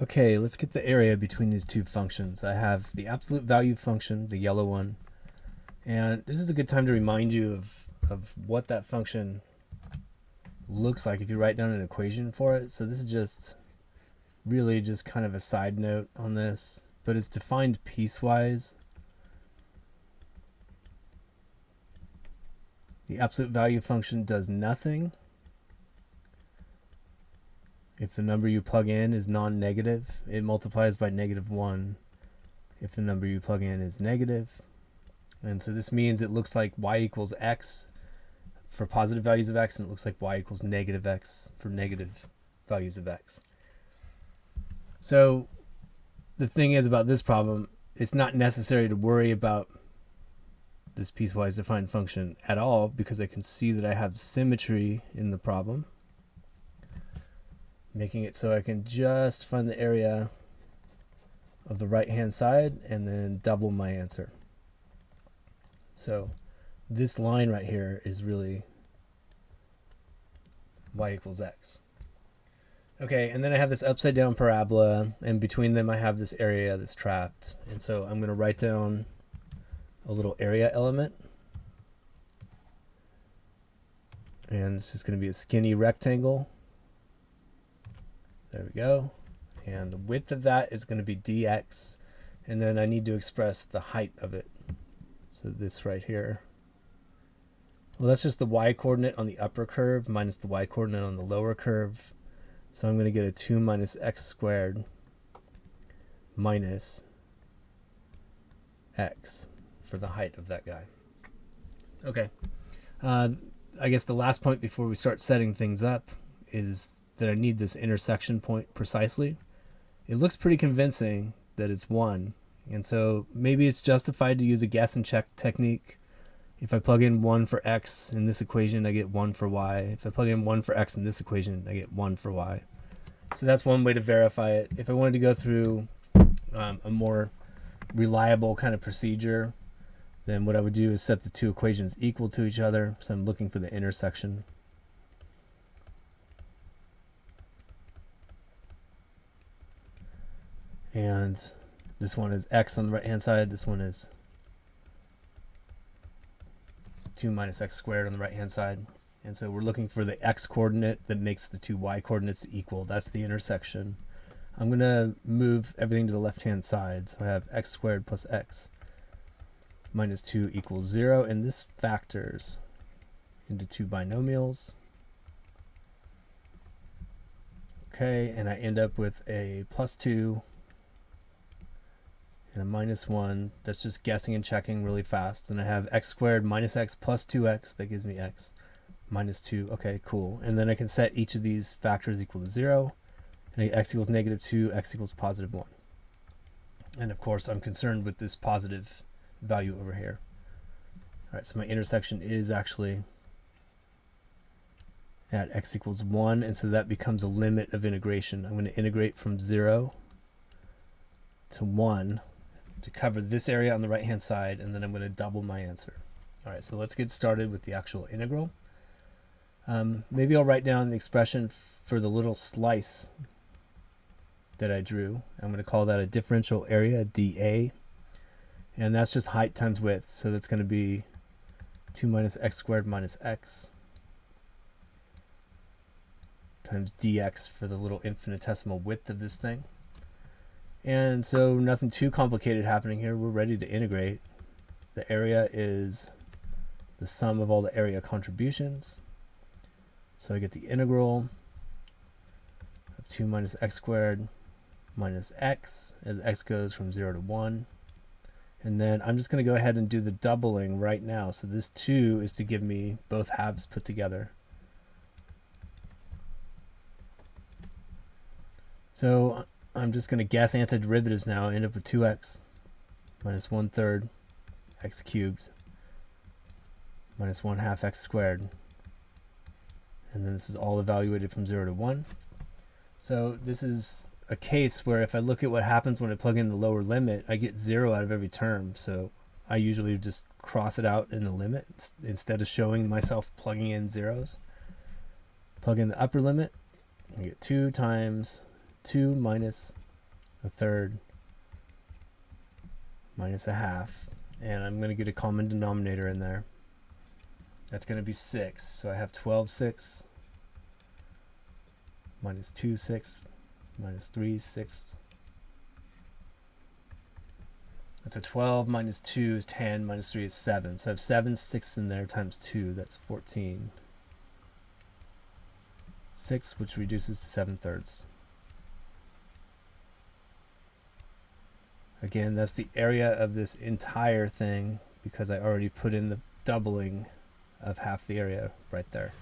Okay, let's get the area between these two functions. I have the absolute value function, the yellow one, and this is a good time to remind you of what that function looks like if you write down an equation for it. So this is just really just kind of a side note on this, but it's defined piecewise. The absolute value function does nothing if the number you plug in is non-negative. It multiplies by -1 if the number you plug in is negative. And so this means it looks like y equals x for positive values of x, and it looks like y equals -x for negative values of x. So the thing is about this problem, it's not necessary to worry about this piecewise defined function at all, because I can see that I have symmetry in the problem, making it so I can just find the area of the right hand side and then double my answer. So this line right here is really y equals x. Okay, and then I have this upside down parabola, and between them I have this area that's trapped. And so I'm going to write down a little area element. And it's just going to be a skinny rectangle. There we go. And the width of that is going to be dx. And then I need to express the height of it. So this right here. Well, that's just the y coordinate on the upper curve minus the y coordinate on the lower curve. So I'm going to get a 2 minus x squared minus x for the height of that guy. Okay. I guess the last point before we start setting things up is that I need this intersection point precisely. It looks pretty convincing that it's 1. And so maybe it's justified to use a guess and check technique. If I plug in 1 for x in this equation, I get 1 for y. If I plug in 1 for x in this equation, I get 1 for y. So that's one way to verify it. If I wanted to go through a more reliable kind of procedure, then what I would do is set the two equations equal to each other. So I'm looking for the intersection. And this one is x on the right hand side. This one is 2 minus x squared on the right hand side. And so we're looking for the x coordinate that makes the two y coordinates equal. That's the intersection. I'm going to move everything to the left hand side. So I have x squared plus x minus 2 equals 0. And this factors into two binomials. Okay, and I end up with a plus 2 and a minus 1. That's just guessing and checking really fast. And I have x squared minus x plus 2x. That gives me x minus 2. Okay, cool. And then I can set each of these factors equal to 0. And x equals -2, x equals +1. And of course, I'm concerned with this positive value over here. All right, so my intersection is actually at x equals 1. And so that becomes a limit of integration. I'm going to integrate from 0 to 1 to cover this area on the right hand side, and then I'm going to double my answer. All right, so let's get started with the actual integral. Maybe I'll write down the expression for the little slice that I drew. I'm going to call that a differential area, dA, and that's just height times width. So that's going to be 2 minus x squared minus x times dx for the little infinitesimal width of this thing. And so nothing too complicated happening here. We're ready to integrate. The area is the sum of all the area contributions. So I get the integral of 2 minus x squared minus x as x goes from 0 to 1. And then I'm just going to go ahead and do the doubling right now. So this 2 is to give me both halves put together. So I'm just going to guess antiderivatives now. I end up with 2x minus 1/3 x cubed minus 1/2 x squared. And then this is all evaluated from 0 to 1. So this is a case where if I look at what happens when I plug in the lower limit, I get 0 out of every term. So I usually just cross it out in the limit instead of showing myself plugging in zeros. Plug in the upper limit, I get 2 times 2 minus a third minus a half, and I'm going to get a common denominator in there. That's going to be 6. So I have 12/6 minus 2/6 minus 3/6. That's a 12 minus 2 is 10 minus 3 is 7. So I have 7/6 in there times 2. That's 14. 6, which reduces to 7/3. Again, that's the area of this entire thing because I already put in the doubling of half the area right there.